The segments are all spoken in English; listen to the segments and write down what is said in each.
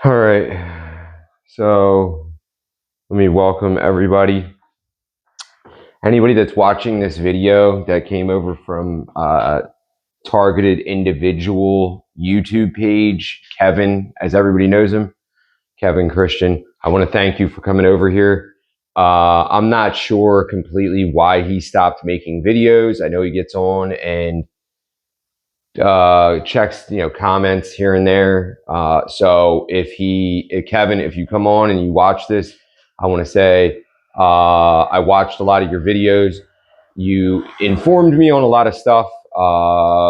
All right. So let me welcome everybody. Anybody that's watching this video that came over from targeted individual YouTube page, Kevin, as everybody knows him, Kevin Christian. I want to thank you for coming over here. I'm not sure completely why he stopped making videos. I know he gets on and checks, comments here and there. So if Kevin, if you come on and you watch this, I want to say I watched a lot of your videos. You informed me on a lot of stuff.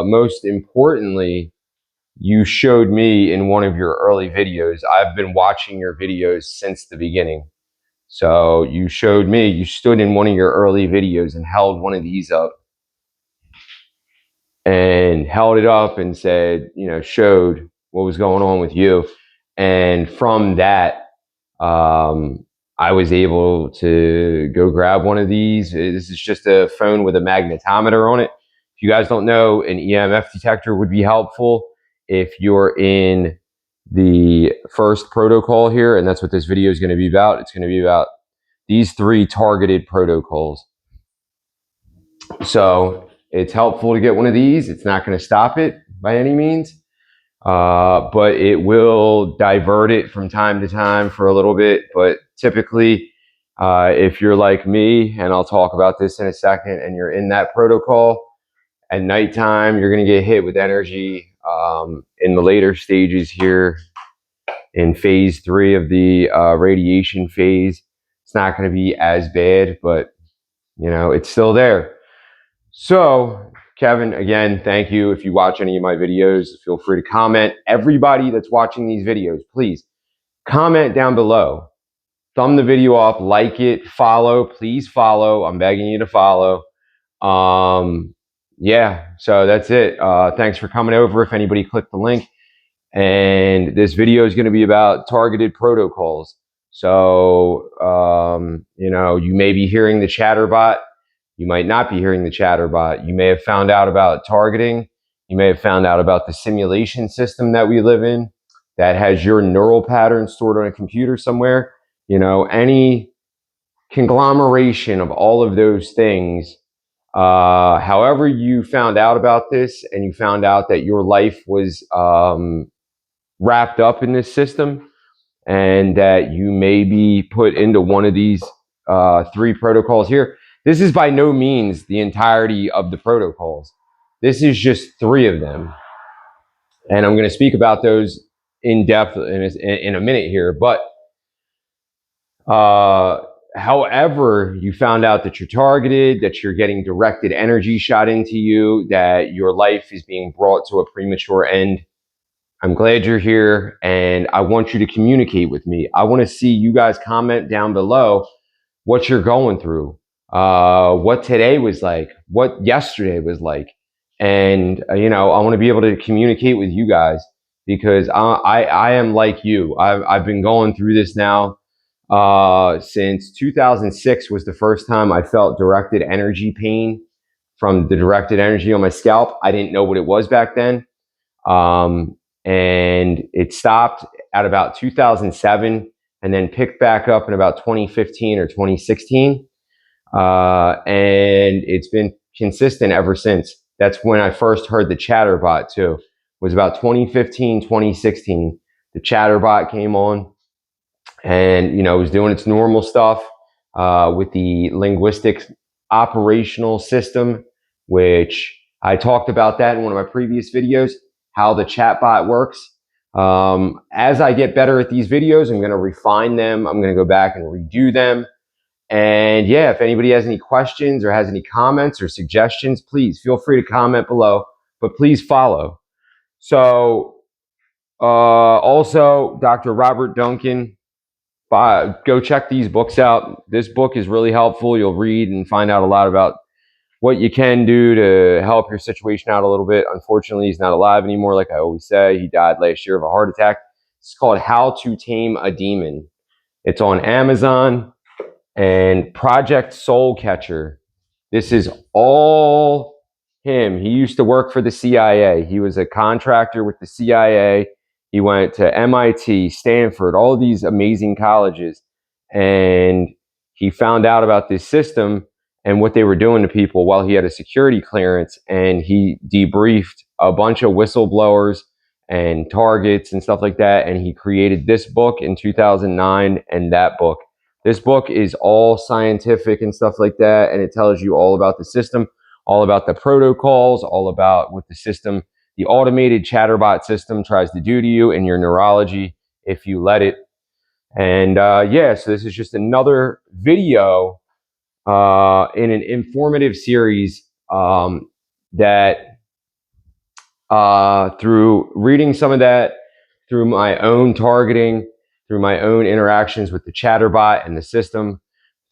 Most importantly, you showed me in one of your early videos. I've been watching your videos since the beginning. So you showed me, you stood in one of your early videos and held one of these up and held it up and said, showed what was going on with you. And from that, I was able to go grab one of these. This is just a phone with a magnetometer on it. If you guys don't know, an EMF detector would be helpful if you're in the first protocol here. And that's what this video is going to be about. It's going to be about these 3 targeted protocols. So it's helpful to get one of these. It's not going to stop it by any means, but it will divert it from time to time for a little bit. But typically, if you're like me, and I'll talk about this in a second, and you're in that protocol at nighttime, you're going to get hit with energy in the later stages here in phase 3 of the radiation phase. It's not going to be as bad, but it's still there. So, Kevin, again, thank you. If you watch any of my videos, feel free to comment. Everybody that's watching these videos, please comment down below. Thumb the video up, like it, follow. Please follow. I'm begging you to follow. Yeah, so that's it. Thanks for coming over. If anybody clicked the link. And this video is going to be about targeted protocols. So, you may be hearing the chatterbot. You might not be hearing the chatterbot. You may have found out about targeting. You may have found out about the simulation system that we live in that has your neural pattern stored on a computer somewhere. Any conglomeration of all of those things. However you found out about this and you found out that your life was wrapped up in this system and that you may be put into one of these 3 protocols here. This is by no means the entirety of the protocols. This is just 3 of them. And I'm going to speak about those in depth in a minute here. But however you found out that you're targeted, that you're getting directed energy shot into you, that your life is being brought to a premature end, I'm glad you're here, and I want you to communicate with me. I want to see you guys comment down below what you're going through, what today was like, what yesterday was like. And, I want to be able to communicate with you guys because I am like you. I've been going through this now since 2006 was the first time I felt directed energy pain from the directed energy on my scalp. I didn't know what it was back then. And it stopped at about 2007 and then picked back up in about 2015 or 2016. And it's been consistent ever since. That's when I first heard the chatterbot too. It was about 2015, 2016. The chatterbot came on and, it was doing its normal stuff with the linguistic operational system, which I talked about that in one of my previous videos, how the chatbot works. As I get better at these videos, I'm going to refine them. I'm going to go back and redo them. And yeah, if anybody has any questions or has any comments or suggestions, please feel free to comment below, but please follow. So also, Dr. Robert Duncan, go check these books out. This book is really helpful. You'll read and find out a lot about what you can do to help your situation out a little bit. Unfortunately, he's not alive anymore, like I always say. He died last year of a heart attack. It's called How to Tame a Demon. It's on Amazon and Project Soul Catcher. This is all him. He used to work for the CIA. He was a contractor with the CIA. He went to MIT, Stanford, all of these amazing colleges. And he found out about this system and what they were doing to people while he had a security clearance. And he debriefed a bunch of whistleblowers and targets and stuff like that. And he created this book in 2009 and that book. This book is all scientific and stuff like that. And it tells you all about the system, all about the protocols, all about what the system, the automated chatterbot system tries to do to you and your neurology if you let it. And yeah, so this is just another video in an informative series that through reading some of that, through my own targeting, through my own interactions with the chatterbot and the system,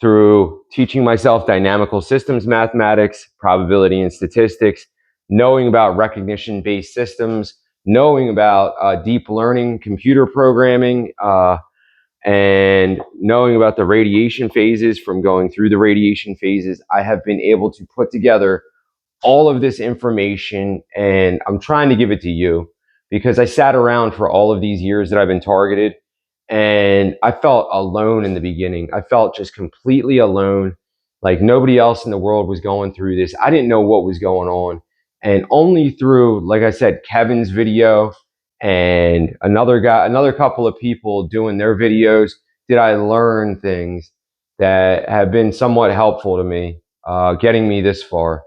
through teaching myself dynamical systems mathematics, probability and statistics, knowing about recognition-based systems, knowing about deep learning, computer programming, and knowing about the radiation phases from going through the radiation phases, I have been able to put together all of this information, and I'm trying to give it to you because I sat around for all of these years that I've been targeted, and I felt alone in the beginning. I felt just completely alone, like nobody else in the world was going through this. I didn't know what was going on. And only through, like I said, Kevin's video and another couple of people doing their videos, did I learn things that have been somewhat helpful to me, getting me this far.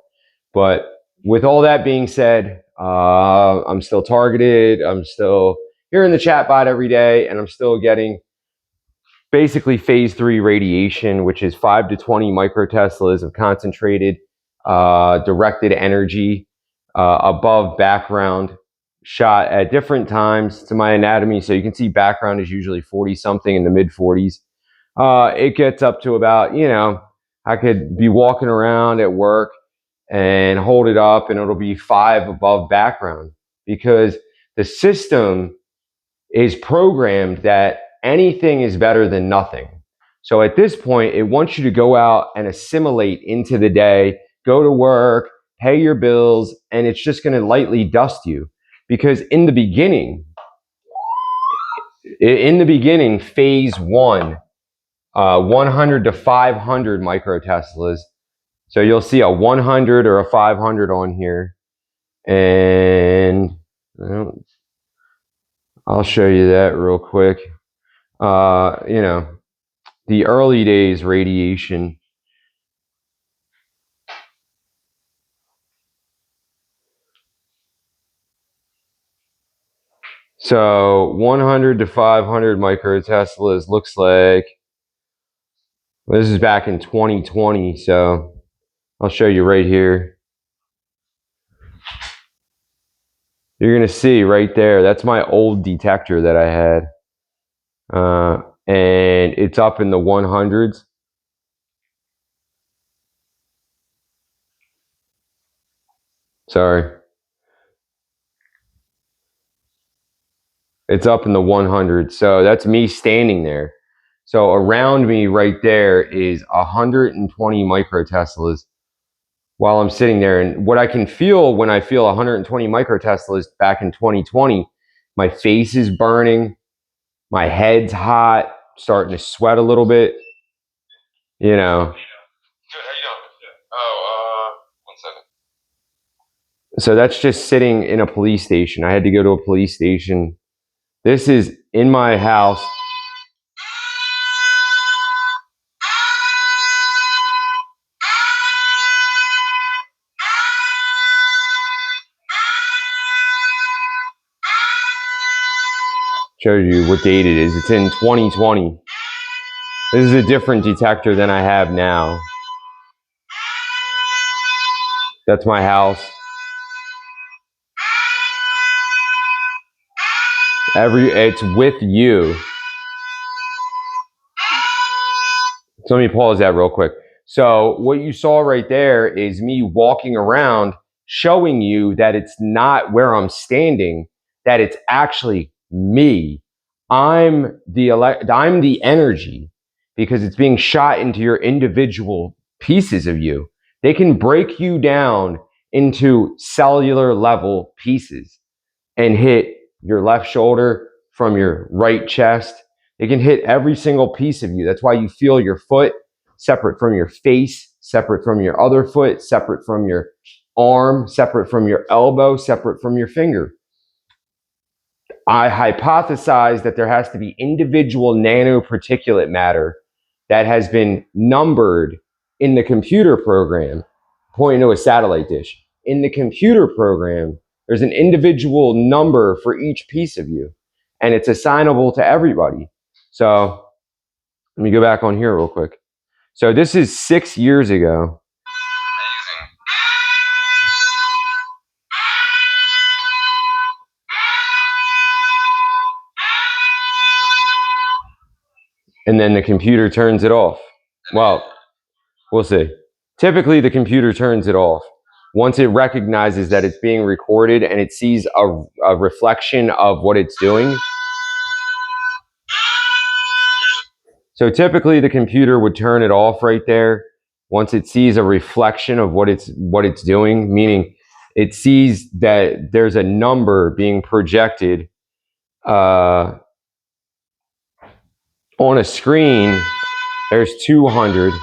But with all that being said, I'm still targeted. I'm still here in the chat bot every day, and I'm still getting basically phase 3 radiation, which is 5 to 20 microteslas of concentrated directed energy above background, shot at different times to my anatomy. So you can see background is usually 40 something in the mid 40s. It gets up to about, I could be walking around at work and hold it up and it'll be 5 above background, because the system is programmed that anything is better than nothing. So at this point, it wants you to go out and assimilate into the day, go to work, pay your bills, and it's just going to lightly dust you. Because in the beginning, phase 1, 100 to 500 microteslas. So you'll see a 100 or a 500 on here. And I'll show you that real quick. The early days radiation. So 100 to 500 microteslas looks like, this is back in 2020, so I'll show you right here. You're going to see right there, that's my old detector that I had. And it's up in the 100s. Sorry. It's up in the 100s. So that's me standing there. So around me right there is 120 microteslas while I'm sitting there. And what I can feel when I feel 120 microteslas back in 2020, my face is burning, my head's hot, starting to sweat a little bit, Good, how you doing? Oh, 1 second. So that's just sitting in a police station. I had to go to a police station. This is in my house. Shows you what date it is. It's in 2020. This is a different detector than I have now. That's my house. It's with you. So let me pause that real quick. So what you saw right there is me walking around showing you that it's not where I'm standing, that it's actually me. I'm the energy, because it's being shot into your individual pieces of you. They can break you down into cellular level pieces and hit your left shoulder, from your right chest. It can hit every single piece of you. That's why you feel your foot separate from your face, separate from your other foot, separate from your arm, separate from your elbow, separate from your finger. I hypothesize that there has to be individual nanoparticulate matter that has been numbered in the computer program, pointing to a satellite dish. In the computer program, there's an individual number for each piece of you, and it's assignable to everybody. So let me go back on here real quick. So this is 6 years ago. And then the computer turns it off. Well, we'll see. Typically, the computer turns it off once it recognizes that it's being recorded and it sees a reflection of what it's doing. So typically, the computer would turn it off right there once it sees a reflection of what it's doing, meaning it sees that there's a number being projected on a screen. There's 200.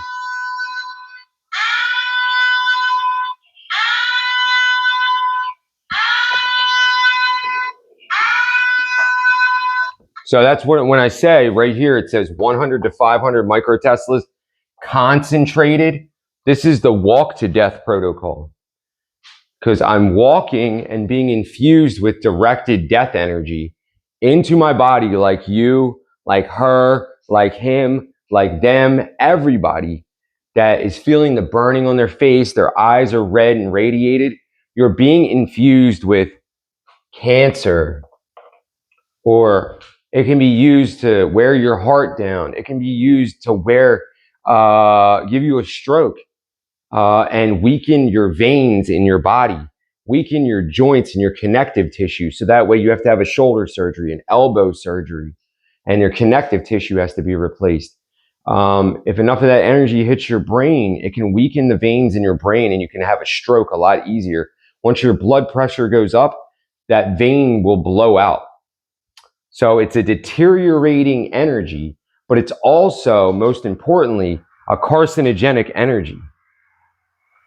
So that's what, when I say right here, it says 100 to 500 microteslas concentrated. This is the walk to death protocol, because I'm walking and being infused with directed death energy into my body, like you, like her, like him, like them, everybody that is feeling the burning on their face, their eyes are red and radiated. You're being infused with cancer, or it can be used to wear your heart down. It can be used to give you a stroke, and weaken your veins in your body, weaken your joints and your connective tissue. So that way you have to have a shoulder surgery, an elbow surgery, and your connective tissue has to be replaced. If enough of that energy hits your brain, it can weaken the veins in your brain and you can have a stroke a lot easier. Once your blood pressure goes up, that vein will blow out. So it's a deteriorating energy, but it's also, most importantly, a carcinogenic energy,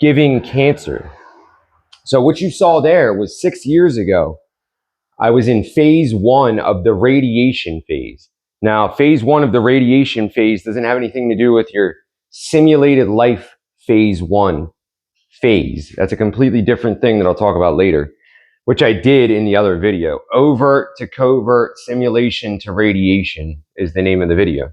giving cancer. So what you saw there was 6 years ago. I was in phase 1 of the radiation phase. Now, phase 1 of the radiation phase doesn't have anything to do with your simulated life phase 1 phase. That's a completely different thing that I'll talk about later, which I did in the other video. Overt to covert, simulation to radiation is the name of the video.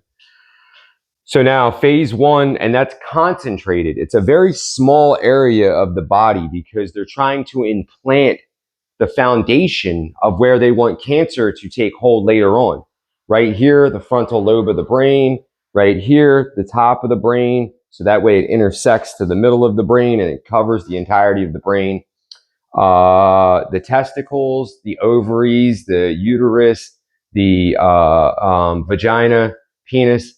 So now phase 1, and that's concentrated. It's a very small area of the body because they're trying to implant the foundation of where they want cancer to take hold later on. Right here, the frontal lobe of the brain, right here, the top of the brain. So that way it intersects to the middle of the brain and it covers the entirety of the brain. The testicles, the ovaries, the uterus, the vagina, penis.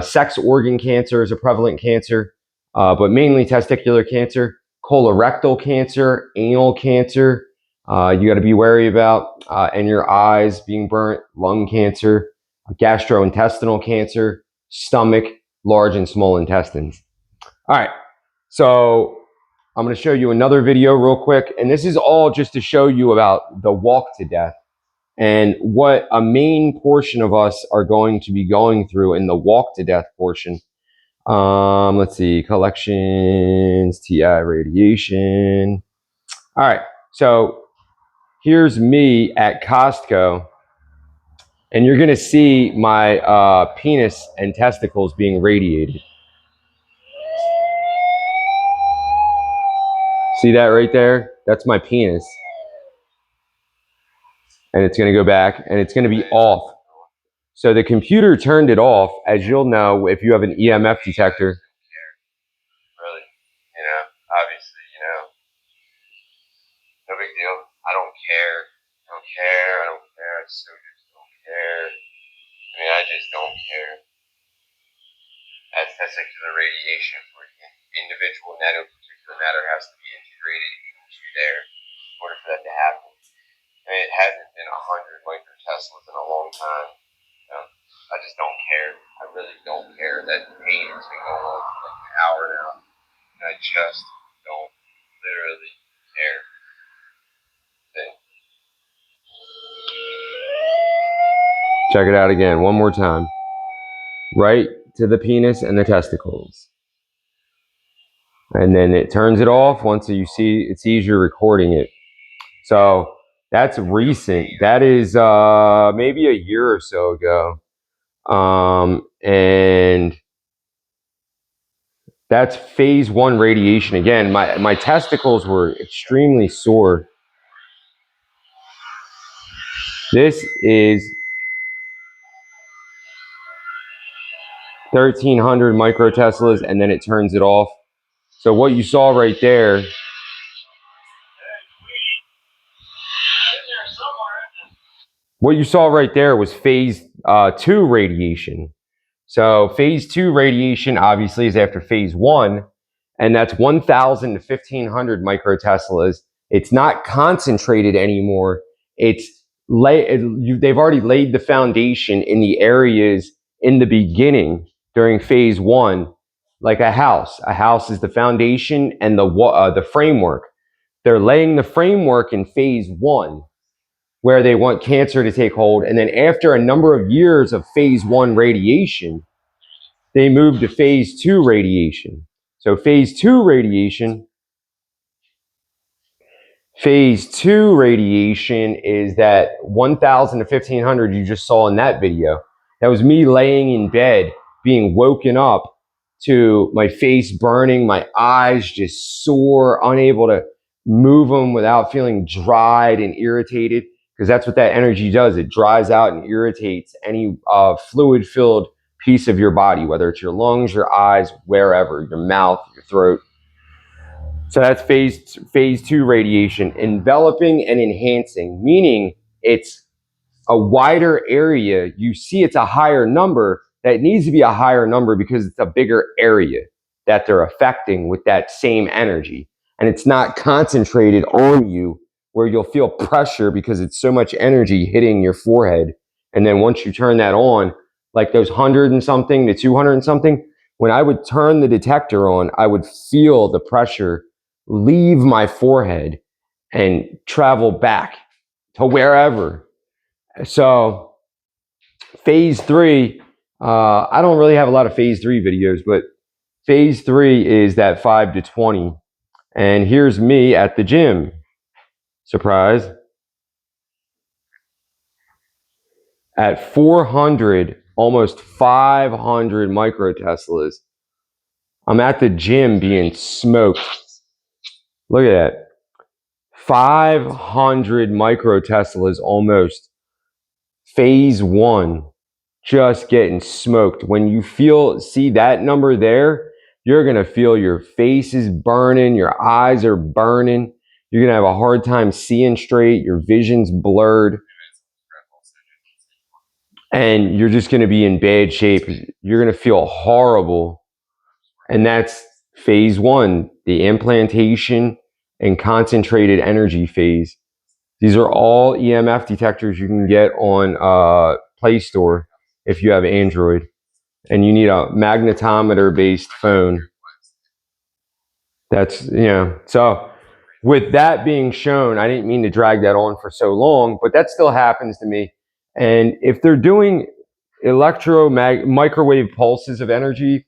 Sex organ cancer is a prevalent cancer, but mainly testicular cancer, colorectal cancer, anal cancer. You got to be wary about, and your eyes being burnt, lung cancer, gastrointestinal cancer, stomach, large and small intestines. All right, so I'm going to show you another video real quick, and this is all just to show you about the walk to death and what a main portion of us are going to be going through in the walk to death portion. Let's see, collections, TI radiation. All right, so here's me at Costco, and you're going to see my penis and testicles being radiated. See that right there? That's my penis. And it's going to go back and it's going to be off. So the computer turned it off, as you'll know if you have an EMF detector. Really, obviously, no big deal. I don't care. I don't care. I don't care. I just don't care. I just don't care. That's testicular radiation for you. Individual nanoparticulate matter has to be integrated into there in order for that to happen. It hasn't been 100 microtesla Teslas in a long time. You know, I just don't care. I really don't care. That pain has been going on for like an hour now, and I just don't literally care. Check it out again, one more time. Right to the penis and the testicles. And then it turns it off once you see it sees you're recording it. So that's recent. That is maybe a year or so ago. And that's phase 1 radiation. Again, my testicles were extremely sore. This is 1300 microteslas, and then it turns it off. So what you saw right there, was phase 2 radiation. So phase 2 radiation obviously is after phase 1, and that's 1,000 to 1,500 microteslas. It's not concentrated anymore. They've already laid the foundation in the areas in the beginning during phase 1, like a house. A house is the foundation and the framework. They're laying the framework in phase 1, where they want cancer to take hold. And then after a number of years of phase 1 radiation, they move to phase 2 radiation. So phase 2 radiation is that 1,000 to 1,500 you just saw in that video. That was me laying in bed, being woken up to my face burning, my eyes just sore, unable to move them without feeling dried and irritated, because that's what that energy does. It dries out and irritates any fluid-filled piece of your body, whether it's your lungs, your eyes, wherever, your mouth, your throat. So that's phase 2 radiation, enveloping and enhancing, meaning it's a wider area. You see it's a higher number. That needs to be a higher number because it's a bigger area that they're affecting with that same energy. And it's not concentrated on you where you'll feel pressure because it's so much energy hitting your forehead. And then once you turn that on, like those 100 and something to 200 and something, when I would turn the detector on, I would feel the pressure leave my forehead and travel back to wherever. So phase 3, I don't really have a lot of phase 3 videos, but phase 3 is that 5 to 20. And here's me at the gym. Surprise. At 400, almost 500 microteslas. I'm at the gym being smoked. Look at that. 500 microteslas almost. Phase 1. Just getting smoked. When you see that number there, you're going to feel your face is burning, your eyes are burning, you're going to have a hard time seeing straight, your vision's blurred, and you're just going to be in bad shape. You're going to feel horrible. And that's phase 1, the implantation and concentrated energy phase. These are all EMF detectors you can get on Play Store if you have Android. And you need a magnetometer-based phone. That's, so with that being shown, I didn't mean to drag that on for so long, but that still happens to me. And if they're doing microwave pulses of energy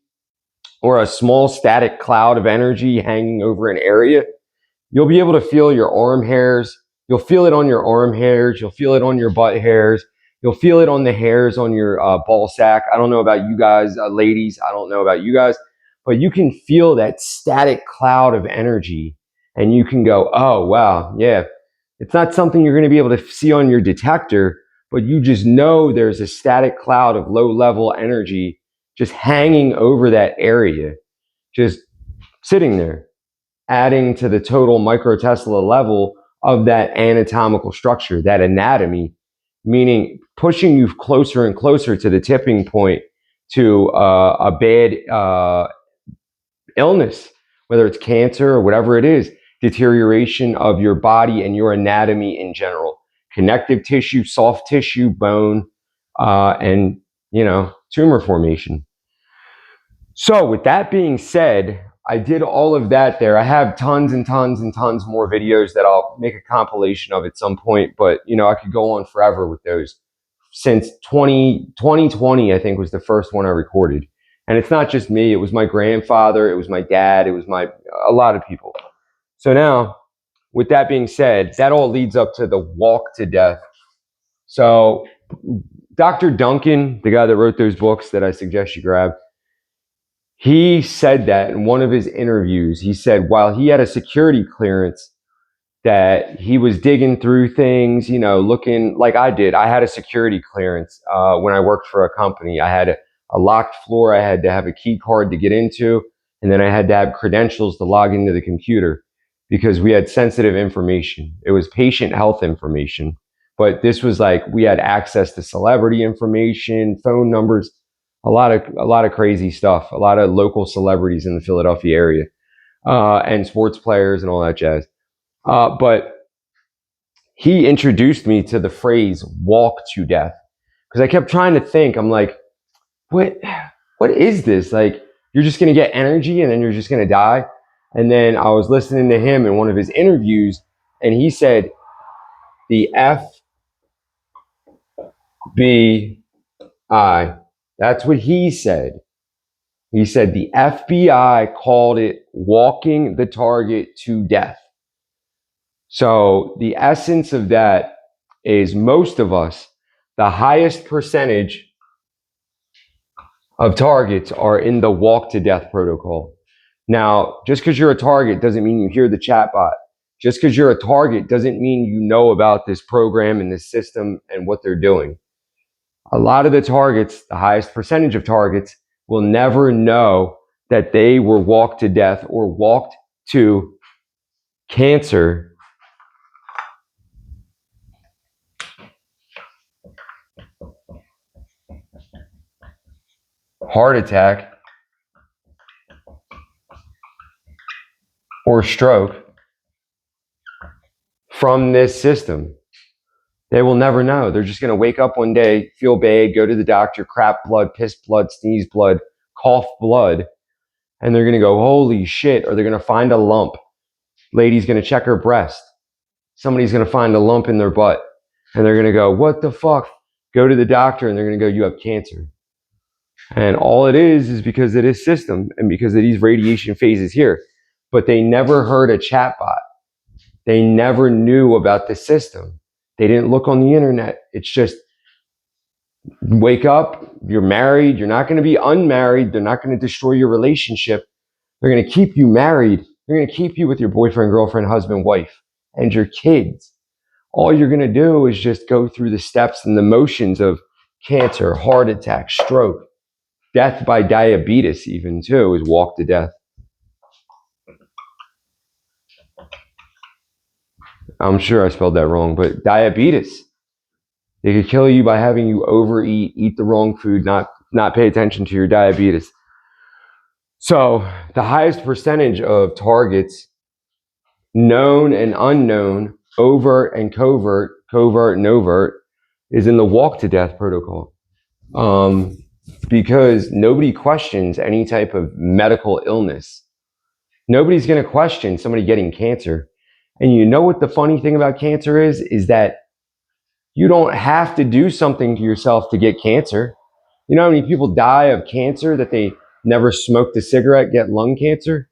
or a small static cloud of energy hanging over an area, you'll be able to feel your arm hairs. You'll feel it on your arm hairs. You'll feel it on your butt hairs. You'll feel it on the hairs on your ball sack. I don't know about you guys, ladies. I don't know about you guys, but you can feel that static cloud of energy, and you can go, oh, wow, yeah. It's not something you're going to be able to see on your detector, but you just know there's a static cloud of low-level energy just hanging over that area, just sitting there, adding to the total microtesla level of that anatomical structure, that anatomy, meaning pushing you closer and closer to the tipping point to a bad illness, whether it's cancer or whatever it is, deterioration of your body and your anatomy in general. connective tissue, soft tissue, bone, and, tumor formation. So with that being said, I did all of that there. I have tons and tons and tons more videos that I'll make a compilation of at some point, but I could go on forever with those. Since 2020, I think was the first one I recorded. And it's not just me, it was my grandfather, it was my dad, it was a lot of people. So now, with that being said, that all leads up to the walk to death. So Dr. Duncan, the guy that wrote those books that I suggest you grab, he said that in one of his interviews. He said while he had a security clearance, that he was digging through things, looking like I did. I had a security clearance when I worked for a company. I had a locked floor. I had to have a key card to get into, and then I had to have credentials to log into the computer because we had sensitive information. It was patient health information, but this was like we had access to celebrity information, phone numbers, a lot of crazy stuff, a lot of local celebrities in the Philadelphia area, and sports players and all that jazz. But he introduced me to the phrase walk to death because I kept trying to think. I'm like, what is this? Like, you're just going to get energy and then you're just going to die. And then I was listening to him in one of his interviews, and he said the FBI. That's what he said. He said the FBI called it walking the target to death. So the essence of that is most of us, the highest percentage of targets are in the walk to death protocol. Now, just because you're a target doesn't mean you hear the chatbot. Just because you're a target doesn't mean you know about this program and this system and what they're doing. A lot of the targets, the highest percentage of targets, will never know that they were walked to death or walked to cancer heart attack, or stroke from this system. They will never know. They're just going to wake up one day, feel bad, go to the doctor, crap blood, piss blood, sneeze blood, cough blood, and they're going to go, holy shit, or they're going to find a lump. Lady's going to check her breast. Somebody's going to find a lump in their butt, and they're going to go, what the fuck? Go to the doctor, and they're going to go, you have cancer. And all it is because of this system and because of these radiation phases here. But they never heard a chatbot. They never knew about the system. They didn't look on the internet. It's just wake up, you're married, you're not going to be unmarried. They're not going to destroy your relationship. They're going to keep you married. They're going to keep you with your boyfriend, girlfriend, husband, wife, and your kids. All you're going to do is just go through the steps and the motions of cancer, heart attack, stroke, death by diabetes even too, is walk to death. I'm sure I spelled that wrong, but diabetes. They could kill you by having you overeat, eat the wrong food, not pay attention to your diabetes. So the highest percentage of targets, known and unknown, overt and covert and overt, is in the walk to death protocol. Because nobody questions any type of medical illness. Nobody's going to question somebody getting cancer. And you know what the funny thing about cancer is that you don't have to do something to yourself to get cancer. You know how many people die of cancer that they never smoked a cigarette, get lung cancer?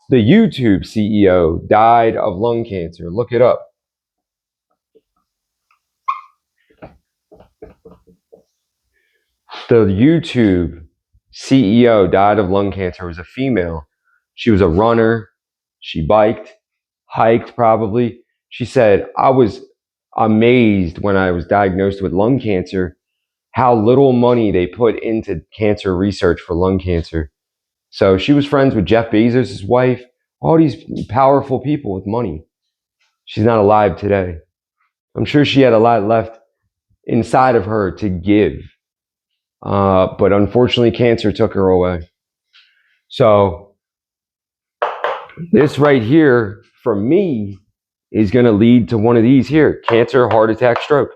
The YouTube CEO died of lung cancer. Look it up. The YouTube CEO died of lung cancer. It was a female. She was a runner. She biked, hiked probably. She said, I was amazed when I was diagnosed with lung cancer how little money they put into cancer research for lung cancer. So she was friends with Jeff Bezos' wife, all these powerful people with money. She's not alive today. I'm sure she had a lot left inside of her to give. But unfortunately, cancer took her away. So this right here, for me, is going to lead to one of these here: cancer, heart attack, stroke.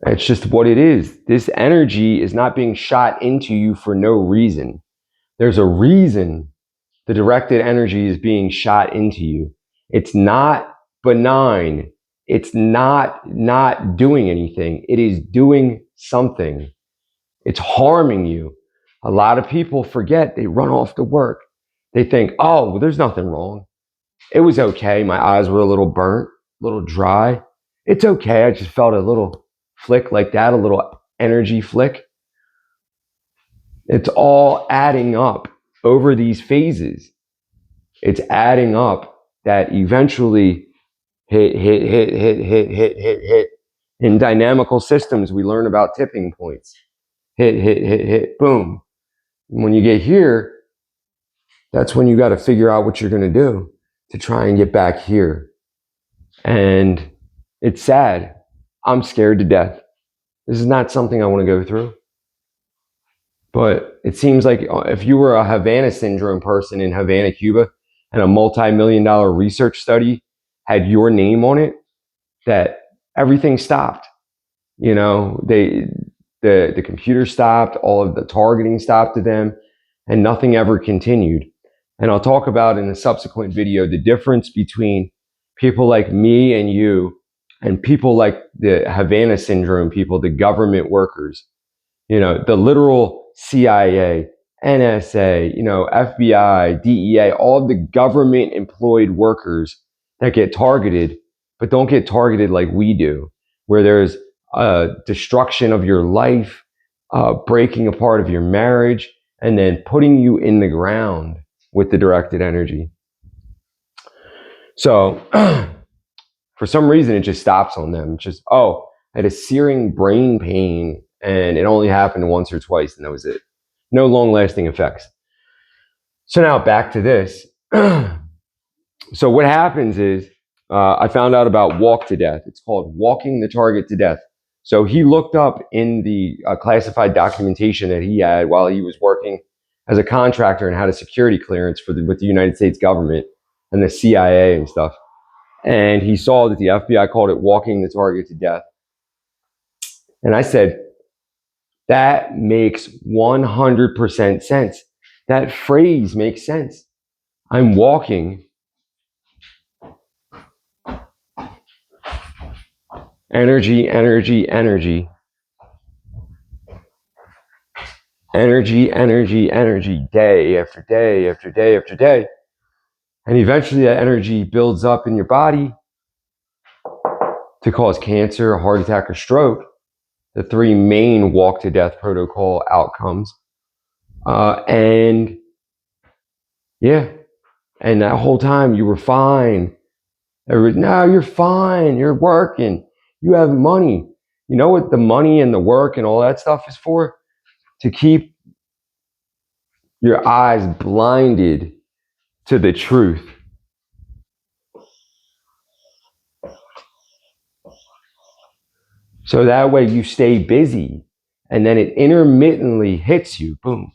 It's just what it is. This energy is not being shot into you for no reason. There's a reason the directed energy is being shot into you. It's not benign. It's not doing anything. It is doing something. It's harming you. A lot of people forget. They run off to work. They think, oh, well, there's nothing wrong. It was okay. My eyes were a little burnt, a little dry. It's okay. I just felt a little flick like that, a little energy flick. It's all adding up over these phases. It's adding up that eventually hit. In dynamical systems, we learn about tipping points. Hit, boom. And when you get here, that's when you got to figure out what you're going to do to try and get back here. And it's sad. I'm scared to death. This is not something I want to go through. But it seems like if you were a Havana syndrome person in Havana, Cuba, and a multi-million-dollar research study had your name on it, that everything stopped. You know, the computer stopped, all of the targeting stopped to them, and nothing ever continued. And I'll talk about in a subsequent video the difference between people like me and you and people like the Havana syndrome people, the government workers, you know, the literal CIA, NSA, you know, FBI, DEA, all the government employed workers that get targeted, but don't get targeted like we do, where there's destruction of your life, breaking apart of your marriage, and then putting you in the ground with the directed energy. So for some reason, it just stops on them. It's just, oh, I had a searing brain pain and it only happened once or twice and that was it. No long lasting effects. So now back to this. So what happens is I found out about walk to death. It's called walking the target to death. So he looked up in the classified documentation that he had while he was working as a contractor and had a security clearance with the United States government and the CIA and stuff. And he saw that the FBI called it walking the target to death. And I said, that makes 100% sense. That phrase makes sense. I'm walking energy, energy, energy. Energy, energy, energy, day after day after day after day. And eventually that energy builds up in your body to cause cancer, a heart attack, or stroke, the three main walk to death protocol outcomes. And yeah, and that whole time you were fine. No, you're fine. You're working. You have money. You know what the money and the work and all that stuff is for? To keep your eyes blinded to the truth. So that way you stay busy and then it intermittently hits you, boom.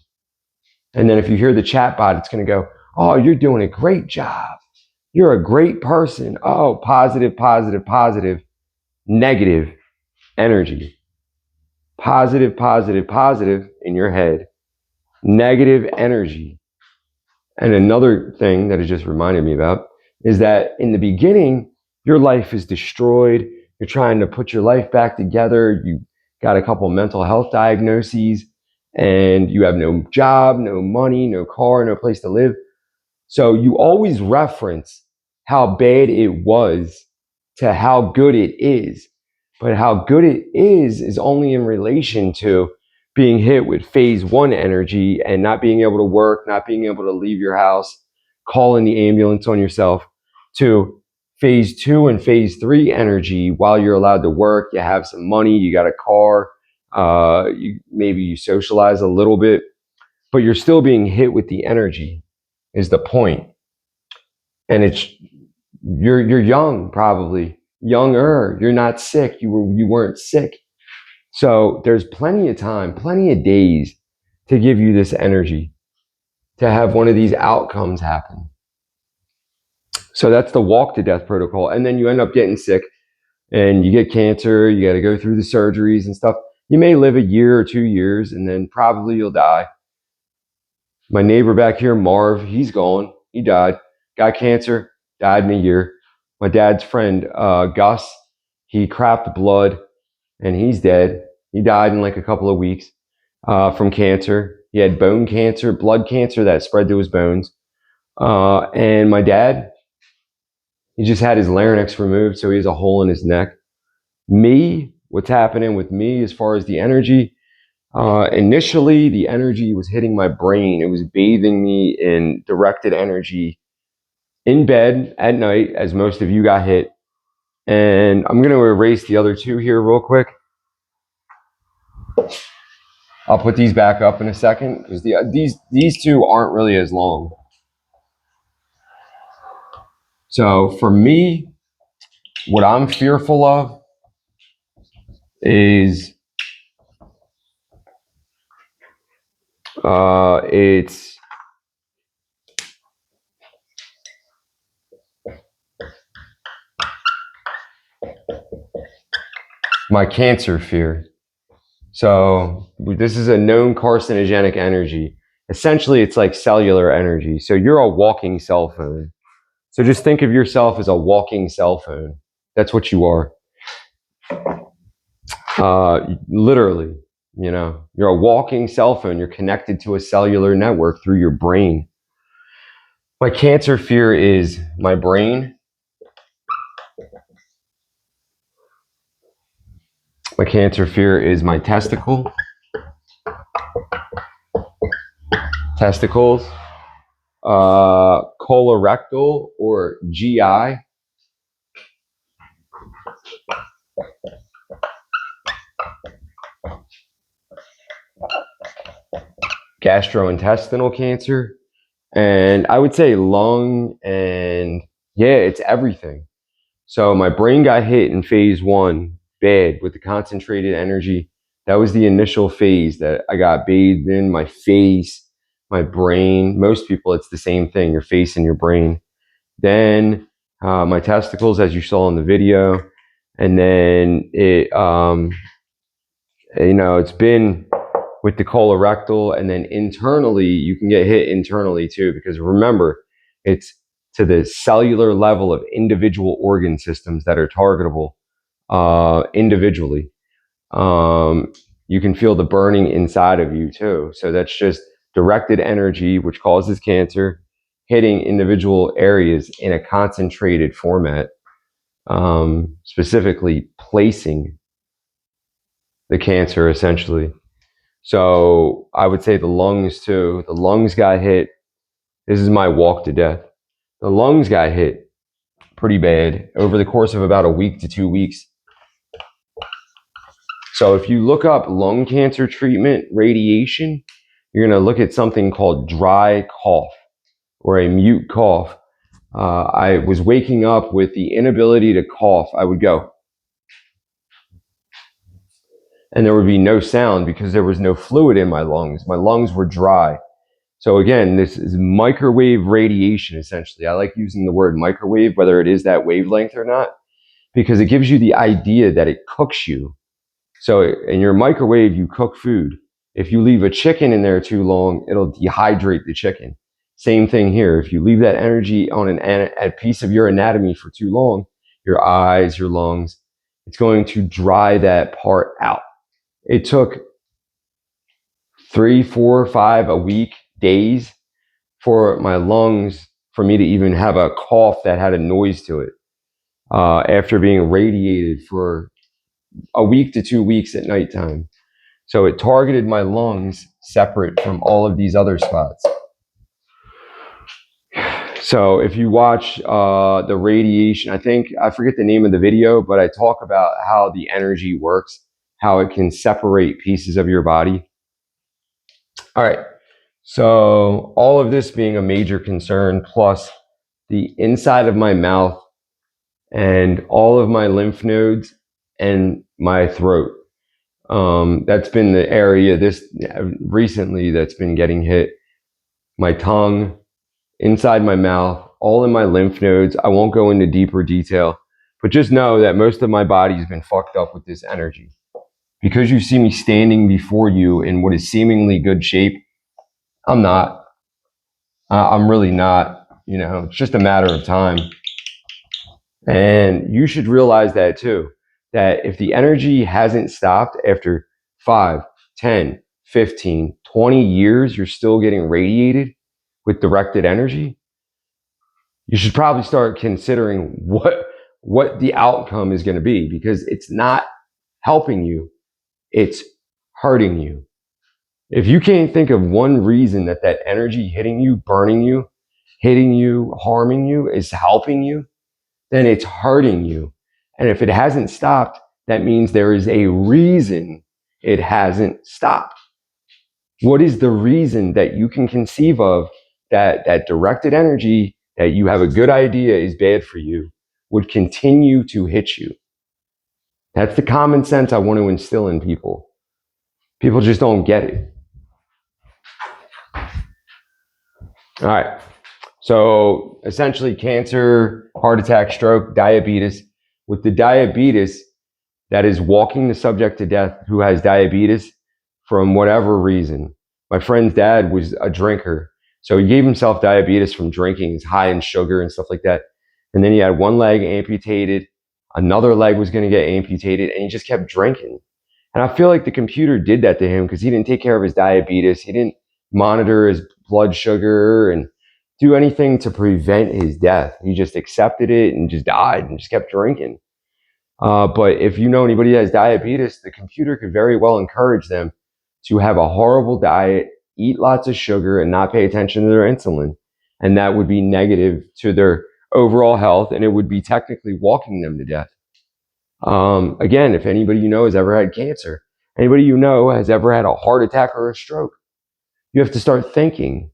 And then if you hear the chat bot, it's going to go, oh, you're doing a great job. You're a great person. Oh, positive, positive, positive, negative energy. Positive, positive, positive in your head. Negative energy. And another thing that it just reminded me about is that in the beginning, your life is destroyed. You're trying to put your life back together. You got a couple mental health diagnoses and you have no job, no money, no car, no place to live. So you always reference how bad it was to how good it is. But how good it is only in relation to being hit with phase one energy and not being able to work, not being able to leave your house, calling the ambulance on yourself, to phase two and phase three energy while you're allowed to work, you have some money, you got a car, maybe you socialize a little bit, but you're still being hit with the energy is the point. And it's you're young, probably younger. You're not sick. You weren't sick. So there's plenty of time, plenty of days to give you this energy to have one of these outcomes happen. So that's the walk to death protocol. And then you end up getting sick and you get cancer. You got to go through the surgeries and stuff. You may live a year or 2 years and then probably you'll die. My neighbor back here, Marv, he's gone. He died. Got cancer, died in a year. My dad's friend, Gus, he crapped blood and he's dead. He died in like a couple of weeks from cancer. He had bone cancer, blood cancer that spread to his bones. And my dad, he just had his larynx removed, so he has a hole in his neck. Me, what's happening with me as far as the energy? Initially, the energy was hitting my brain. It was bathing me in directed energy in bed at night, as most of you got hit. And I'm going to erase the other two here real quick. I'll put these back up in a second because these two aren't really as long. So for me, what I'm fearful of is it's my cancer fear. So this is a known carcinogenic energy. Essentially, it's like cellular energy. So you're a walking cell phone. So just think of yourself as a walking cell phone. That's what you are. Literally, you're a walking cell phone. You're connected to a cellular network through your brain. My cancer fear is my brain. My cancer fear is my testicles, colorectal or GI, gastrointestinal cancer, and I would say lung, and yeah, it's everything. So my brain got hit in phase 1 bad with the concentrated energy. That was the initial phase that I got bathed in. My face, my brain. Most people, it's the same thing, your face and your brain. Then my testicles, as you saw in the video. And then it's been with the colorectal, and then internally, you can get hit internally too, because remember, it's to the cellular level of individual organ systems that are targetable individually. You can feel the burning inside of you too. So that's just directed energy, which causes cancer, hitting individual areas in a concentrated format, specifically placing the cancer essentially. So I would say the lungs too. The lungs got hit. This is my walk to death. The lungs got hit pretty bad over the course of about a week to 2 weeks. So if you look up lung cancer treatment, radiation, you're going to look at something called dry cough or a mute cough. I was waking up with the inability to cough. I would go, and there would be no sound because there was no fluid in my lungs. My lungs were dry. So again, this is microwave radiation, essentially. I like using the word microwave, whether it is that wavelength or not, because it gives you the idea that it cooks you. So in your microwave, you cook food. If you leave a chicken in there too long, it'll dehydrate the chicken. Same thing here. If you leave that energy on a piece of your anatomy for too long, your eyes, your lungs, it's going to dry that part out. It took 3, 4, 5 a week, days for my lungs, for me to even have a cough that had a noise to it after being radiated for a week to 2 weeks at nighttime. So it targeted my lungs separate from all of these other spots. So if you watch the radiation, I forget the name of the video, but I talk about how the energy works, how it can separate pieces of your body. All right. So all of this being a major concern, plus the inside of my mouth and all of my lymph nodes and my throat. That's been the area recently that's been getting hit. My tongue, inside my mouth, all in my lymph nodes. I won't go into deeper detail, but just know that most of my body has been fucked up with this energy. Because you see me standing before you in what is seemingly good shape, I'm not. I'm really not. You know, it's just a matter of time. And you should realize that too, that if the energy hasn't stopped after 5, 10, 15, 20 years, you're still getting radiated with directed energy, you should probably start considering what the outcome is going to be, because it's not helping you, it's hurting you. If you can't think of one reason that that energy hitting you, burning you, hitting you, harming you is helping you, then it's hurting you. And if it hasn't stopped, that means there is a reason it hasn't stopped. What is the reason that you can conceive of that directed energy that you have a good idea is bad for you would continue to hit you? That's the common sense I want to instill in people. People just don't get it. All right. So essentially, cancer, heart attack, stroke, diabetes. With the diabetes, that is walking the subject to death who has diabetes from whatever reason. My friend's dad was a drinker, so he gave himself diabetes from drinking. He's high in sugar and stuff like that. And then he had one leg amputated, another leg was going to get amputated, and he just kept drinking. And I feel like the computer did that to him because he didn't take care of his diabetes. He didn't monitor his blood sugar and do anything to prevent his death. He just accepted it and just died and just kept drinking. But if you know anybody that has diabetes, the computer could very well encourage them to have a horrible diet, eat lots of sugar, and not pay attention to their insulin. And that would be negative to their overall health, and it would be technically walking them to death. Again, if anybody you know has ever had cancer, anybody you know has ever had a heart attack or a stroke, you have to start thinking,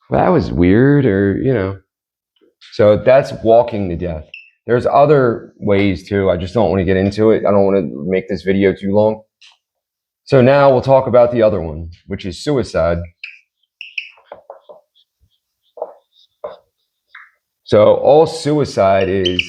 well, that was weird, or, you know. So that's walking to death. There's other ways too. I just don't want to get into it. I don't want to make this video too long. So now we'll talk about the other one, which is suicide. So all suicide is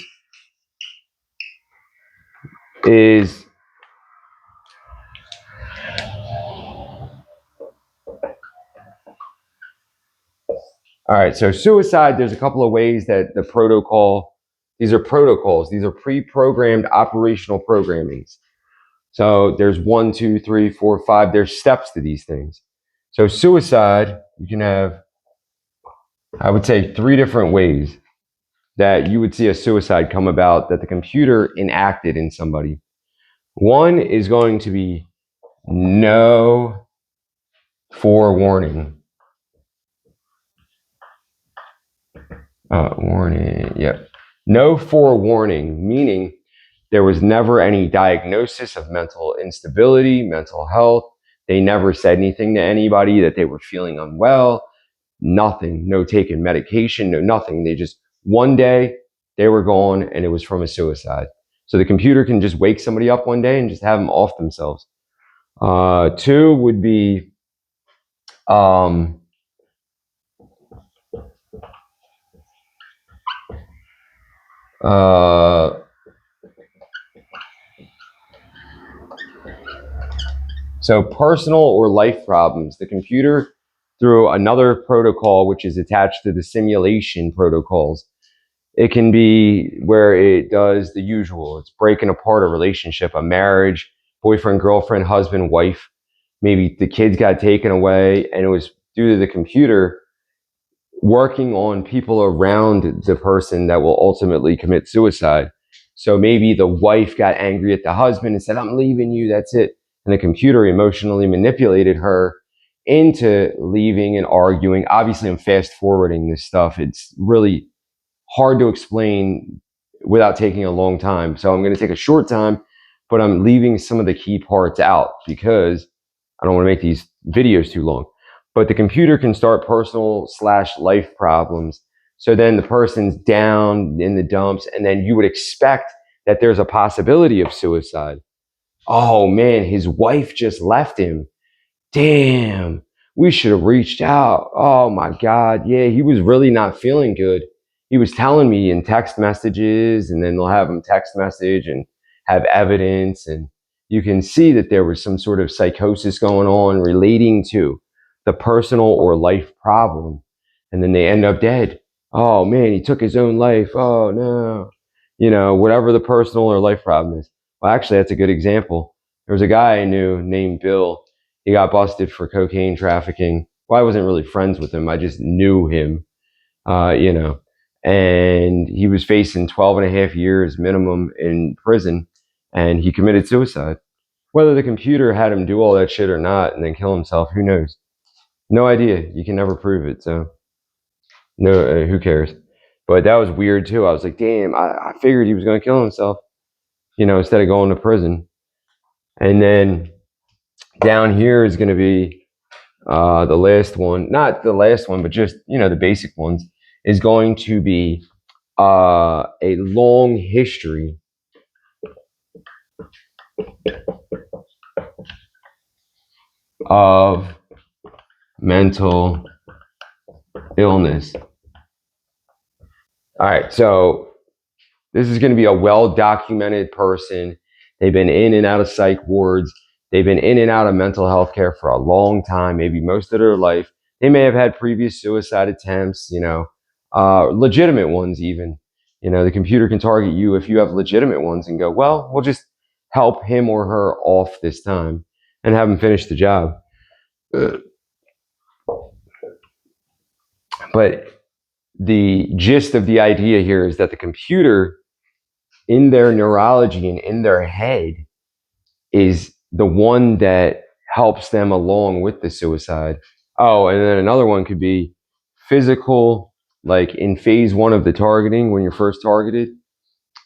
all right. So suicide, there's a couple of ways that the protocol, these are protocols. These are pre-programmed operational programmings. So there's 1, 2, 3, 4, 5. There's steps to these things. So suicide, you can have, I would say, 3 different ways that you would see a suicide come about that the computer enacted in somebody. One is going to be no forewarning. Warning, yep. No forewarning, meaning there was never any diagnosis of mental instability, mental health. They never said anything to anybody that they were feeling unwell. Nothing, no taking medication, no nothing. They just, one day, they were gone and it was from a suicide. So the computer can just wake somebody up one day and just have them off themselves. 2 would be so personal or life problems. The computer, through another protocol which is attached to the simulation protocols, it can be where it does the usual. It's breaking apart a relationship, a marriage, boyfriend, girlfriend, husband, wife. Maybe the kids got taken away and it was due to the computer working on people around the person that will ultimately commit suicide. So maybe the wife got angry at the husband and said, I'm leaving you, that's it. And the computer emotionally manipulated her into leaving and arguing. Obviously, I'm fast forwarding this stuff. It's really hard to explain without taking a long time. So I'm going to take a short time, but I'm leaving some of the key parts out because I don't want to make these videos too long. But the computer can start personal/life problems. So then the person's down in the dumps, and then you would expect that there's a possibility of suicide. Oh man, his wife just left him. Damn, we should have reached out. Oh my God, yeah, he was really not feeling good. he was telling me in text messages, and then they'll have him text message and have evidence, and you can see that there was some sort of psychosis going on relating to the personal or life problem, and then they end up dead. Oh man, he took his own life. Oh no, whatever the personal or life problem is. Well, actually, that's a good example. There was a guy I knew named Bill. He got busted for cocaine trafficking. Well, I wasn't really friends with him. I just knew him, uh, you know, and he was facing 12 and a half years minimum in prison, and he committed suicide. Whether the computer had him do all that shit or not and then kill himself, who knows? No idea. You can never prove it. So, no, who cares? But that was weird too. I was like, damn, I figured he was going to kill himself, instead of going to prison. And then down here is going to be the last one, not the last one, but just, the basic ones, is going to be a long history of mental illness. All right, so this is going to be a well-documented person. They've been in and out of psych wards. They've been in and out of mental health care for a long time, maybe most of their life. They may have had previous suicide attempts, legitimate ones even. The computer can target you if you have legitimate ones and go, well, we'll just help him or her off this time and have them finish the job. But the gist of the idea here is that the computer in their neurology and in their head is the one that helps them along with the suicide. Oh, and then another one could be physical, like in phase one of the targeting, when you're first targeted,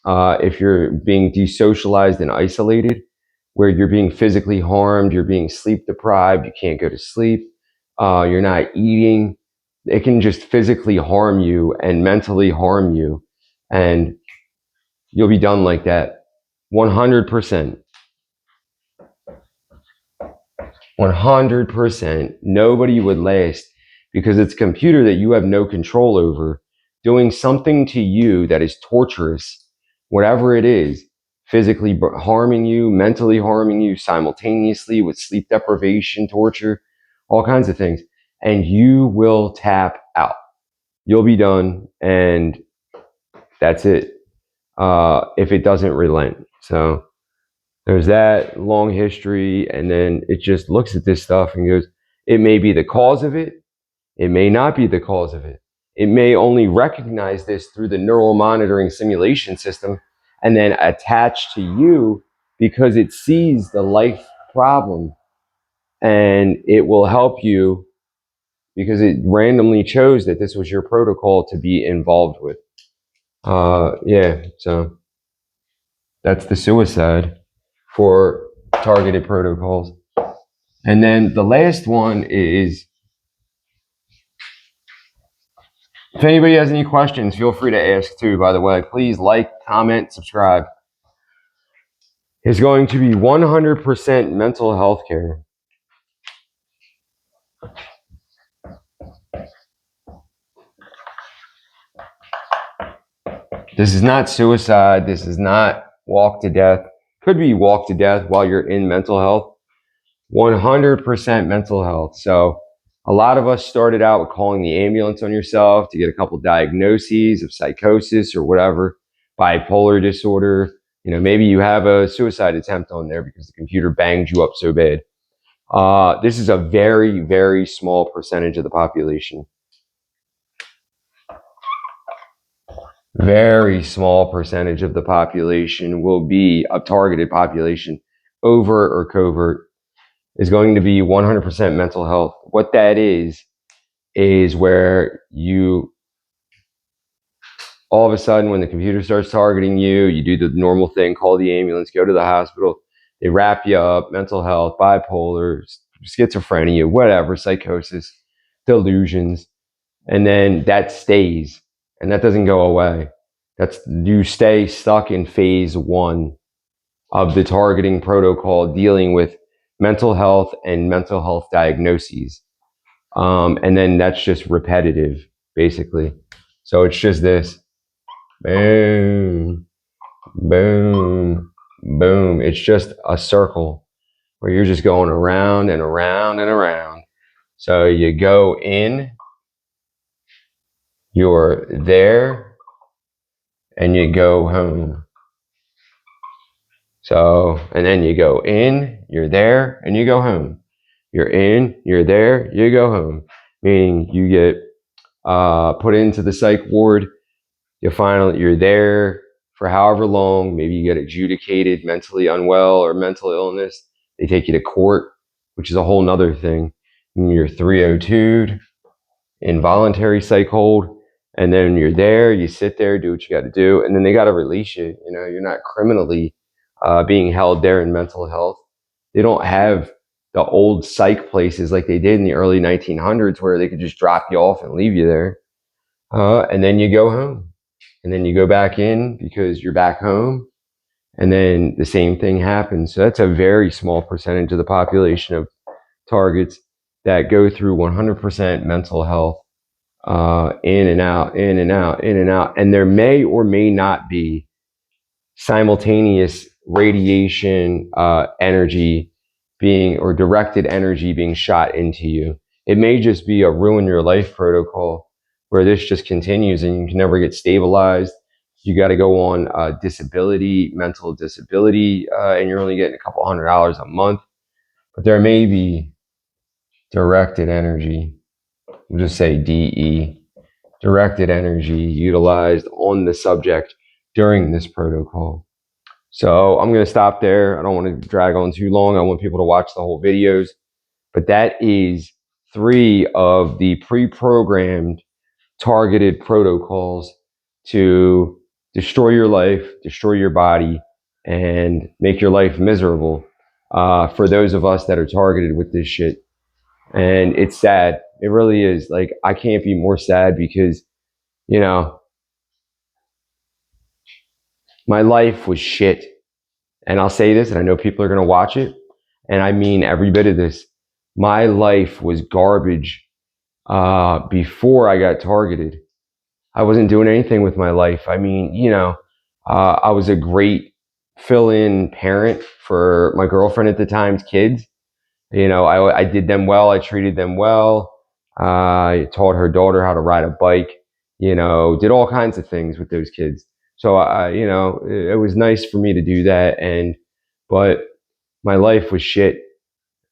if you're being desocialized and isolated, where you're being physically harmed, you're being sleep deprived, you can't go to sleep, you're not eating. It can just physically harm you and mentally harm you, and you'll be done like that. 100%. 100%. Nobody would last because it's a computer that you have no control over doing something to you that is torturous, whatever it is, physically harming you, mentally harming you simultaneously with sleep deprivation, torture, all kinds of things. And you will tap out. You'll be done, and that's it. If it doesn't relent. So there's that long history, and then it just looks at this stuff and goes, it may be the cause of it. It may not be the cause of it. It may only recognize this through the neural monitoring simulation system and then attach to you because it sees the life problem, and it will help you because it randomly chose that this was your protocol to be involved with. So that's the suicide for targeted protocols. And then the last one is, if anybody has any questions, feel free to ask too, by the way. Please like, comment, subscribe. It's going to be 100% mental health care. This is not suicide. This is not walk to death. Could be walk to death while you're in mental health. 100% mental health. So a lot of us started out with calling the ambulance on yourself to get a couple diagnoses of psychosis or whatever, bipolar disorder. Maybe you have a suicide attempt on there because the computer banged you up so bad. This is a very, very small percentage of the population. Very small percentage of the population will be a targeted population, overt or covert, is going to be 100% mental health. What that is where you, all of a sudden, when the computer starts targeting you, you do the normal thing, call the ambulance, go to the hospital, they wrap you up, mental health, bipolar, schizophrenia, whatever, psychosis, delusions, and then that stays, and that doesn't go away. You stay stuck in phase one of the targeting protocol dealing with mental health and mental health diagnoses. And then that's just repetitive, basically. So it's just this. Boom, boom, boom. It's just a circle where you're just going around and around and around. So you go in, you're there, and you go home. So, and then you go in, you're there, and you go home. You're in, you're there, you go home. Meaning you get put into the psych ward, you're there for however long. Maybe you get adjudicated mentally unwell or mental illness. They take you to court, which is a whole nother thing. And you're 302'd, involuntary psych hold, and then you're there, you sit there, do what you got to do, and then they got to release you. You know, you're not criminally being held there in mental health. They don't have the old psych places like they did in the early 1900s where they could just drop you off and leave you there. And then you go home, and then you go back in because you're back home, and then the same thing happens. So that's a very small percentage of the population of targets that go through 100% mental health, in and out, in and out, in and out. And there may or may not be simultaneous radiation energy being, or directed energy being shot into you. It may just be a ruin your life protocol where this just continues and you can never get stabilized. You got to go on disability, mental disability, and you're only getting a couple $100 a month. But there may be directed energy, we'll just say DE, directed energy utilized on the subject during this protocol. So I'm going to stop there. I don't want to drag on too long. I want people to watch the whole videos. But that is 3 of the pre-programmed targeted protocols to destroy your life, destroy your body, and make your life miserable for those of us that are targeted with this shit. And it's sad. It really is. Like, I can't be more sad because, you know, my life was shit. And I'll say this, and I know people are going to watch it, and I mean every bit of this. My life was garbage before I got targeted. I wasn't doing anything with my life. I mean, you know, I was a great fill-in parent for my girlfriend at the time's kids. You know, I did them well. I treated them well. I taught her daughter how to ride a bike. You know, did all kinds of things with those kids. So you know, it was nice for me to do that. But my life was shit.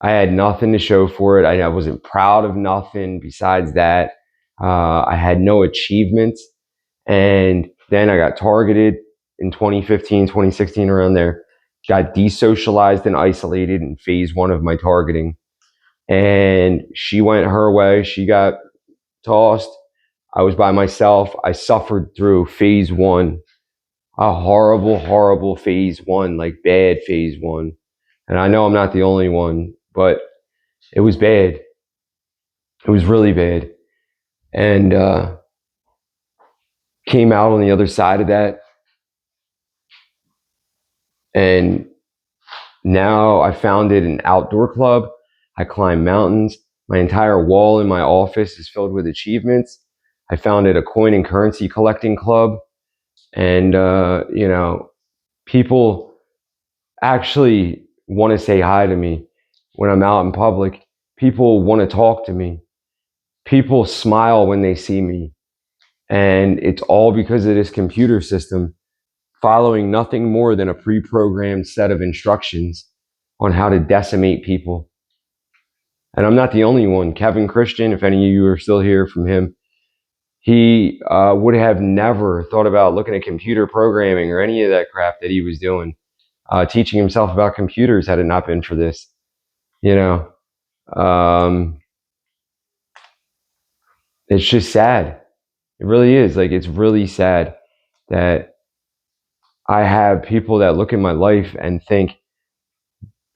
I had nothing to show for it. I wasn't proud of nothing besides that. I had no achievements. And then I got targeted in 2015, 2016, around there. Got desocialized and isolated in phase 1 of my targeting. And she went her way. She got tossed. I was by myself. I suffered through phase 1, a horrible, horrible phase 1, like bad phase 1. And I know I'm not the only one, but it was bad. It was really bad. And came out on the other side of that. And now I founded an outdoor club. I climb mountains. My entire wall in my office is filled with achievements. I founded a coin and currency collecting club. And, you know, people actually want to say hi to me when I'm out in public. People want to talk to me. People smile when they see me. And it's all because of this computer system following nothing more than a pre-programmed set of instructions on how to decimate people. And I'm not the only one. Kevin Christian, if any of you are still here from him, he would have never thought about looking at computer programming or any of that crap that he was doing, teaching himself about computers had it not been for this. You know, it's just sad. It really is. Like, it's really sad that I have people that look at my life and think,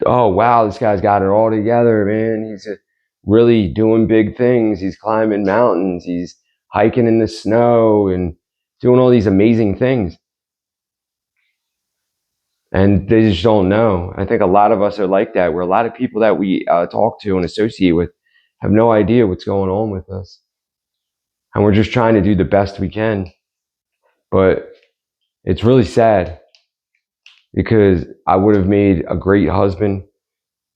oh, wow, this guy's got it all together, man. He's really doing big things. He's climbing mountains. He's hiking in the snow and doing all these amazing things. And they just don't know. I think a lot of us are like that, where a lot of people that we talk to and associate with have no idea what's going on with us. And we're just trying to do the best we can. But it's really sad because I would have made a great husband.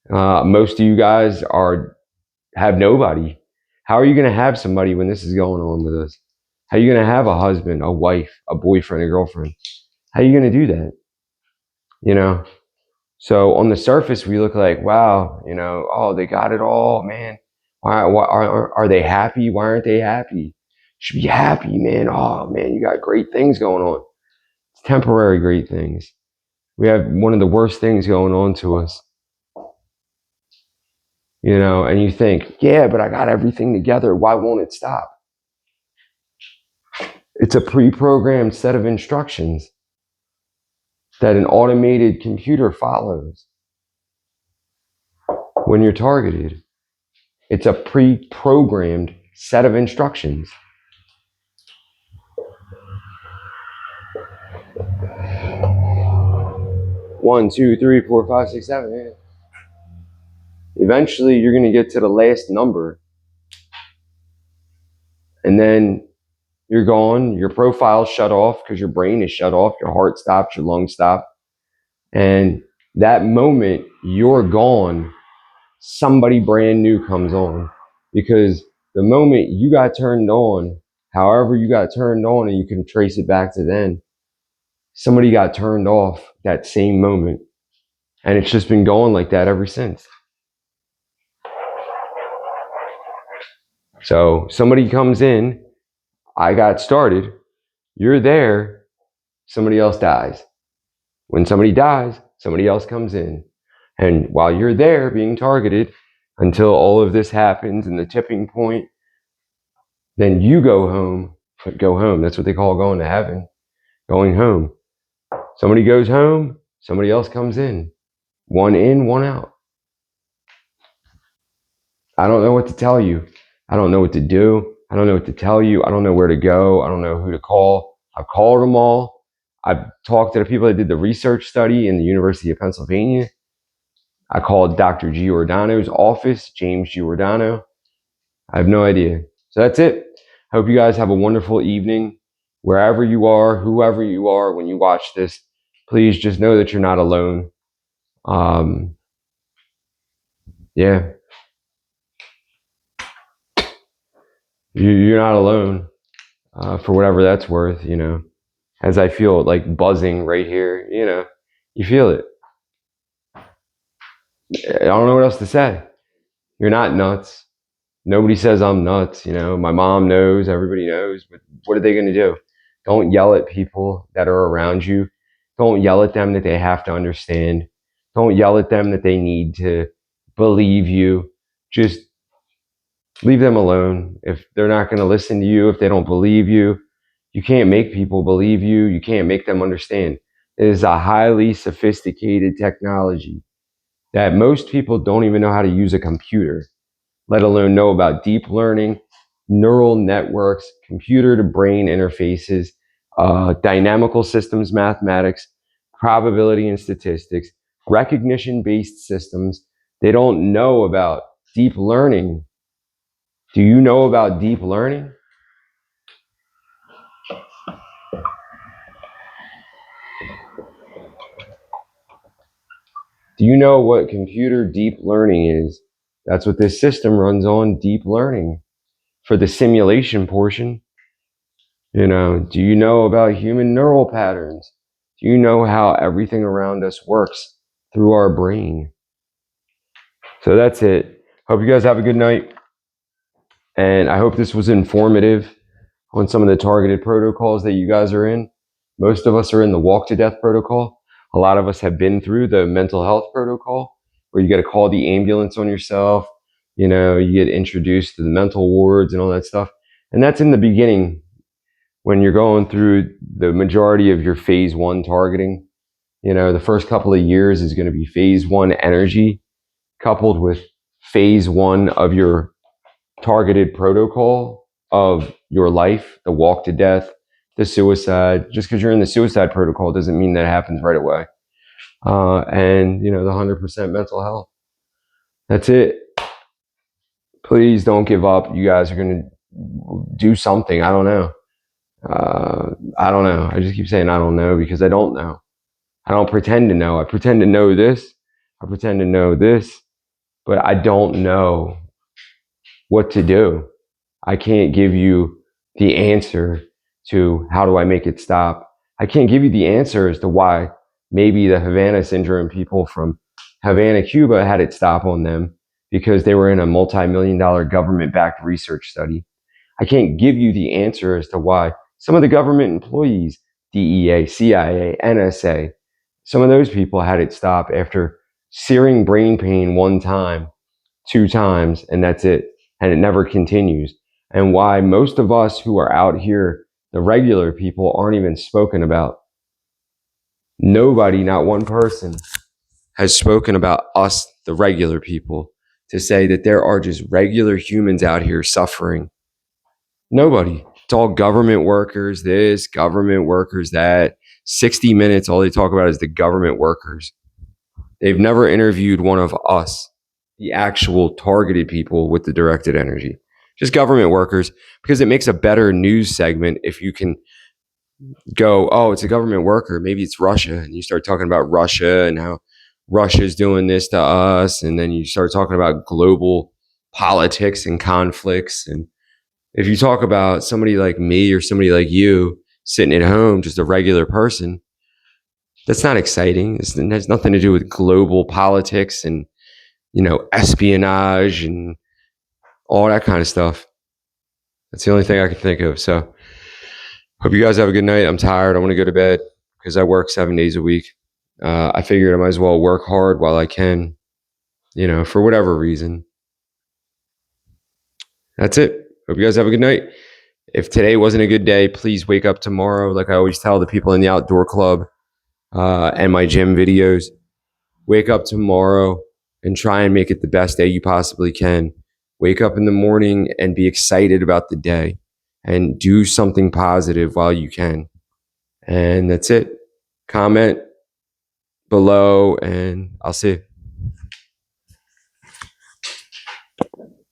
Most of you guys have nobody. How are you going to have somebody when this is going on with us? How are you going to have a husband, a wife, a boyfriend, a girlfriend? How are you going to do that? You know? So on the surface, we look like, wow, oh, they got it all, man. Why are they happy? Why aren't they happy? You should be happy, man. Oh, man, you got great things going on. It's temporary great things. We have one of the worst things going on to us, and you think, yeah, but I got everything together. Why won't it stop? It's a pre-programmed set of instructions that an automated computer follows when you're targeted. It's a pre-programmed set of instructions. One, two, three, four, five, six, seven. Yeah. Eventually, you're going to get to the last number, and then you're gone. Your profile's shut off because your brain is shut off. Your heart stops. Your lungs stop. And that moment you're gone, somebody brand new comes on, because the moment you got turned on, however you got turned on, and you can trace it back to then, somebody got turned off that same moment. And it's just been going like that ever since. So somebody comes in, I got started, you're there, somebody else dies. When somebody dies, somebody else comes in. And while you're there being targeted, until all of this happens and the tipping point, then you go home. Go home. That's what they call going to heaven. Going home. Somebody goes home, somebody else comes in. One in, one out. I don't know what to tell you. I don't know what to do. I don't know what to tell you. I don't know where to go. I don't know who to call. I've called them all. I've talked to the people that did the research study in the University of Pennsylvania. I called Dr. Giordano's office, James Giordano. I have no idea. So that's it. I hope you guys have a wonderful evening. Wherever you are, whoever you are, when you watch this, please just know that you're not alone. Yeah. You're not alone, for whatever that's worth, As I feel like buzzing right here, you feel it. I don't know what else to say. You're not nuts. Nobody says I'm nuts, My mom knows, everybody knows, but what are they going to do? Don't yell at people that are around you. Don't yell at them that they have to understand. Don't yell at them that they need to believe you. Just leave them alone. If they're not going to listen to you, if they don't believe you, you can't make people believe you. You can't make them understand. It is a highly sophisticated technology that most people don't even know how to use a computer, let alone know about deep learning, neural networks, computer to brain interfaces, dynamical systems mathematics, probability and statistics, recognition based systems. They don't know about deep learning. Do you know about deep learning? Do you know what computer deep learning is? That's what this system runs on, deep learning. For the simulation portion, do you know about human neural patterns? Do you know how everything around us works through our brain? So that's it. Hope you guys have a good night. And I hope this was informative on some of the targeted protocols that you guys are in. Most of us are in the walk to death protocol. A lot of us have been through the mental health protocol, where you got to call the ambulance on yourself. You get introduced to the mental wards and all that stuff. And that's in the beginning, when you're going through the majority of your phase one targeting. The first couple of years is going to be phase one energy coupled with phase one of your targeted protocol of your life, the walk to death, the suicide. Just because you're in the suicide protocol doesn't mean that it happens right away. And the 100% mental health. That's it. Please don't give up. You guys are going to do something. I don't know. I don't know. I just keep saying I don't know because I don't know. I don't pretend to know. I pretend to know this. I pretend to know this, but I don't know what to do. I can't give you the answer to how do I make it stop. I can't give you the answer as to why maybe the Havana syndrome people from Havana, Cuba had it stop on them because they were in a multi-million-dollar government-backed research study. I can't give you the answer as to why some of the government employees, DEA, CIA, NSA, some of those people had it stop after searing brain pain one time, two times, and that's it. And it never continues. And why most of us who are out here, the regular people, aren't even spoken about. Nobody, not one person, has spoken about us, the regular people, to say that there are just regular humans out here suffering. Nobody. It's all government workers, this, government workers, that. 60 Minutes, all they talk about is the government workers. They've never interviewed one of us, the actual targeted people with the directed energy, just government workers, because it makes a better news segment if you can go, oh, it's a government worker. Maybe it's Russia. And you start talking about Russia and how Russia's doing this to us. And then you start talking about global politics and conflicts. And if you talk about somebody like me or somebody like you sitting at home, just a regular person, that's not exciting. It has nothing to do with global politics and, espionage and all that kind of stuff. That's the only thing I can think of. So hope you guys have a good night. I'm tired. I want to go to bed because I work 7 days a week. I figured I might as well work hard while I can, for whatever reason. That's it. Hope you guys have a good night. If today wasn't a good day, please wake up tomorrow. Like I always tell the people in the outdoor club and my gym videos, wake up tomorrow and try and make it the best day you possibly can. Wake up in the morning and be excited about the day and do something positive while you can. And that's it. Comment below and I'll see you.